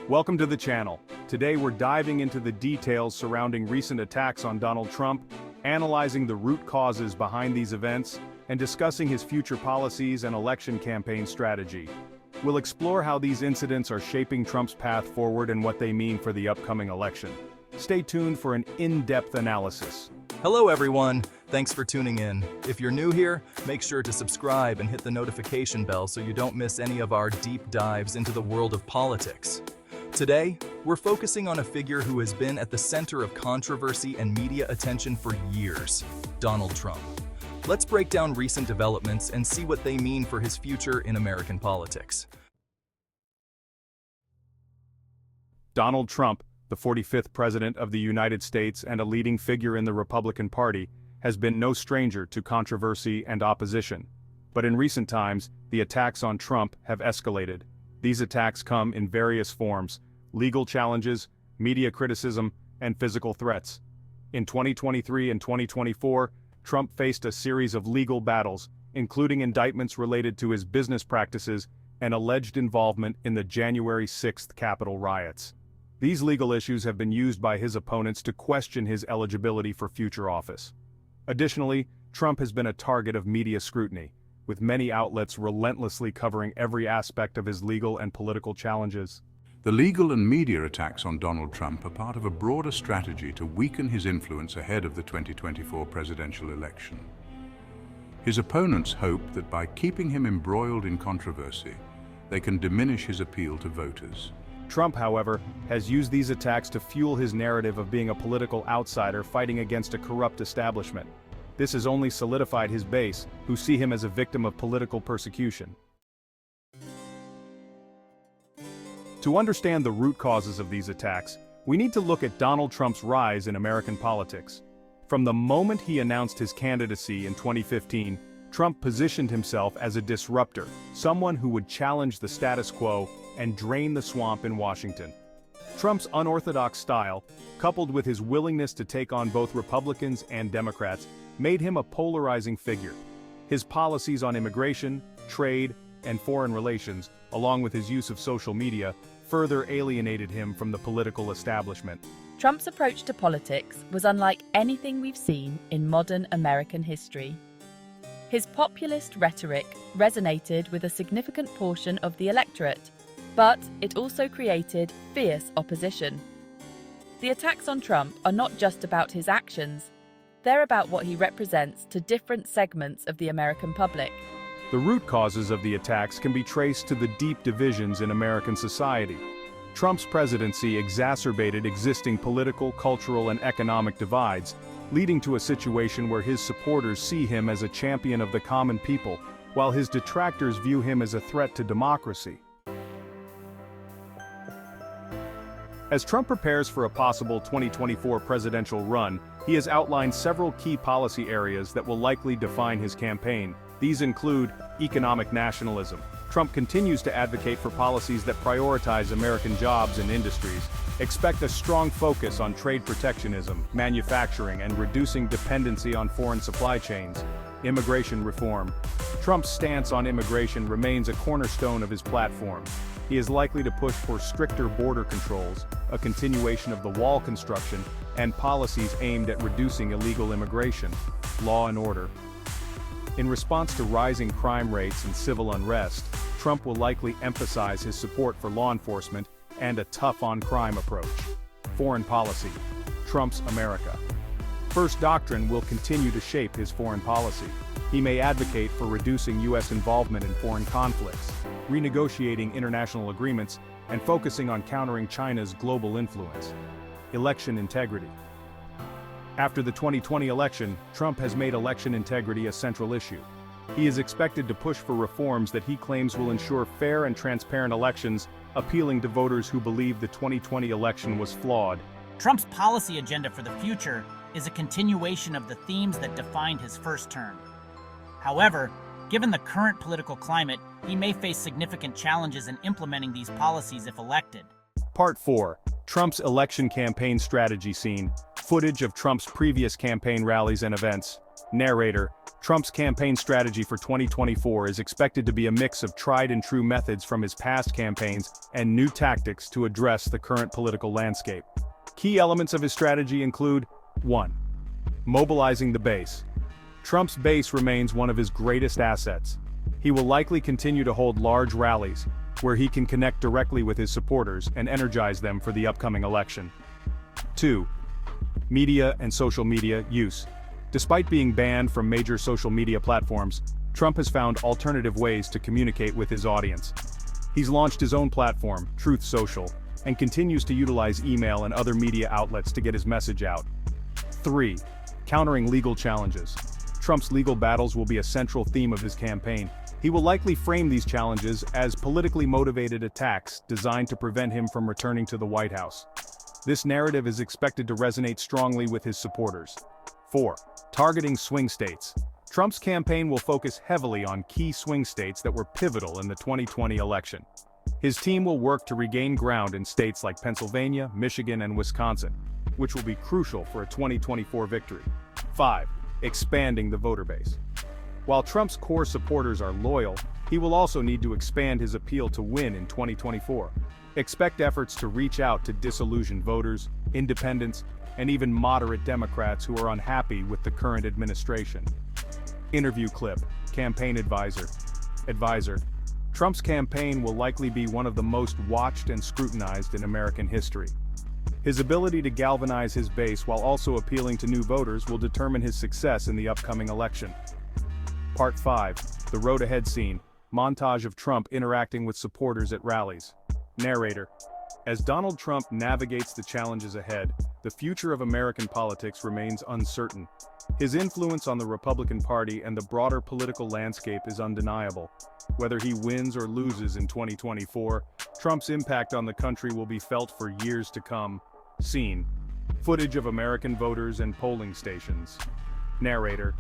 Welcome to the channel. Today we're diving into the details surrounding recent attacks on Donald Trump, analyzing the root causes behind these events, and discussing his future policies and election campaign strategy. We'll explore how these incidents are shaping Trump's path forward and what they mean for the upcoming election. Stay tuned for an in-depth analysis. Hello everyone, thanks for tuning in. If you're new here, make sure to subscribe and hit the notification bell so you don't miss any of our deep dives into the world of politics. Today, we're focusing on a figure who has been at the center of controversy and media attention for years, Donald Trump. Let's break down recent developments and see what they mean for his future in American politics. Donald Trump, the 45th President of the United States and a leading figure in the Republican Party, has been no stranger to controversy and opposition. But in recent times, the attacks on Trump have escalated. These attacks come in various forms: legal challenges, media criticism, and physical threats. In 2023 and 2024, Trump faced a series of legal battles, including indictments related to his business practices and alleged involvement in the January 6th Capitol riots. These legal issues have been used by his opponents to question his eligibility for future office. Additionally, Trump has been a target of media scrutiny, with many outlets relentlessly covering every aspect of his legal and political challenges. The legal and media attacks on Donald Trump are part of a broader strategy to weaken his influence ahead of the 2024 presidential election. His opponents hope that by keeping him embroiled in controversy, they can diminish his appeal to voters. Trump, however, has used these attacks to fuel his narrative of being a political outsider fighting against a corrupt establishment. This has only solidified his base, who see him as a victim of political persecution. To understand the root causes of these attacks, we need to look at Donald Trump's rise in American politics. From the moment he announced his candidacy in 2015, Trump positioned himself as a disruptor, someone who would challenge the status quo and drain the swamp in Washington. Trump's unorthodox style, coupled with his willingness to take on both Republicans and Democrats, made him a polarizing figure. His policies on immigration, trade, and foreign relations, along with his use of social media, further alienated him from the political establishment. Trump's approach to politics was unlike anything we've seen in modern American history. His populist rhetoric resonated with a significant portion of the electorate, but it also created fierce opposition. The attacks on Trump are not just about his actions, they're about what he represents to different segments of the American public. The root causes of the attacks can be traced to the deep divisions in American society. Trump's presidency exacerbated existing political, cultural, and economic divides, leading to a situation where his supporters see him as a champion of the common people, while his detractors view him as a threat to democracy. As Trump prepares for a possible 2024 presidential run, he has outlined several key policy areas that will likely define his campaign. These include economic nationalism. Trump continues to advocate for policies that prioritize American jobs and industries. Expect a strong focus on trade protectionism, manufacturing, and reducing dependency on foreign supply chains. Immigration reform. Trump's stance on immigration remains a cornerstone of his platform. He is likely to push for stricter border controls, a continuation of the wall construction, and policies aimed at reducing illegal immigration. Law and order. In response to rising crime rates and civil unrest, Trump will likely emphasize his support for law enforcement and a tough-on-crime approach. Foreign policy. Trump's America. First doctrine will continue to shape his foreign policy. He may advocate for reducing U.S. involvement in foreign conflicts, renegotiating international agreements, and focusing on countering China's global influence. Election integrity. After the 2020 election, Trump has made election integrity a central issue. He is expected to push for reforms that he claims will ensure fair and transparent elections, appealing to voters who believe the 2020 election was flawed. Trump's policy agenda for the future is a continuation of the themes that defined his first term. However, given the current political climate, he may face significant challenges in implementing these policies if elected. Part 4. Trump's election campaign strategy scene, footage of Trump's previous campaign rallies and events. Narrator, Trump's campaign strategy for 2024 is expected to be a mix of tried and true methods from his past campaigns and new tactics to address the current political landscape. Key elements of his strategy include 1. Mobilizing the base. Trump's base remains one of his greatest assets. He will likely continue to hold large rallies, where he can connect directly with his supporters and energize them for the upcoming election. 2. Media and social media use. Despite being banned from major social media platforms, Trump has found alternative ways to communicate with his audience. He's launched his own platform, Truth Social, and continues to utilize email and other media outlets to get his message out. 3. Countering legal challenges. Trump's legal battles will be a central theme of his campaign. He will likely frame these challenges as politically motivated attacks designed to prevent him from returning to the White House. This narrative is expected to resonate strongly with his supporters. 4. Targeting swing states. Trump's campaign will focus heavily on key swing states that were pivotal in the 2020 election. His team will work to regain ground in states like Pennsylvania, Michigan, and Wisconsin, which will be crucial for a 2024 victory. 5. Expanding the voter base. While Trump's core supporters are loyal, he will also need to expand his appeal to win in 2024. Expect efforts to reach out to disillusioned voters, independents, and even moderate Democrats who are unhappy with the current administration. Interview clip, campaign advisor. Advisor, Trump's campaign will likely be one of the most watched and scrutinized in American history. His ability to galvanize his base while also appealing to new voters will determine his success in the upcoming election. Part 5, the road ahead scene, montage of Trump interacting with supporters at rallies. Narrator, as Donald Trump navigates the challenges ahead, the future of American politics remains uncertain. His influence on the Republican Party and the broader political landscape is undeniable. Whether he wins or loses in 2024, Trump's impact on the country will be felt for years to come. Scene, footage of American voters and polling stations. Narrator,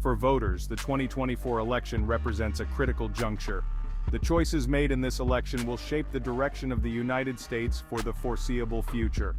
for voters, the 2024 election represents a critical juncture. The choices made in this election will shape the direction of the United States for the foreseeable future.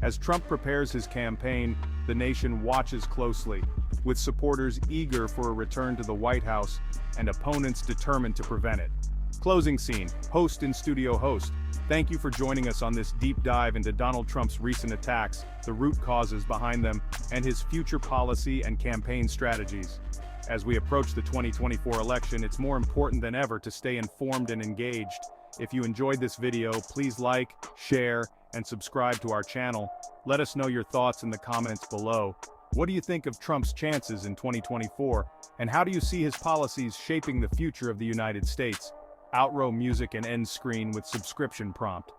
As Trump prepares his campaign, the nation watches closely, with supporters eager for a return to the White House and opponents determined to prevent it. Closing scene, host and studio host. Thank you for joining us on this deep dive into Donald Trump's recent attacks, the root causes behind them, and his future policy and campaign strategies. As we approach the 2024 election, it's more important than ever to stay informed and engaged. If you enjoyed this video, please like, share, and subscribe to our channel. Let us know your thoughts in the comments below. What do you think of Trump's chances in 2024, and how do you see his policies shaping the future of the United States? Outro music and end screen with subscription prompt.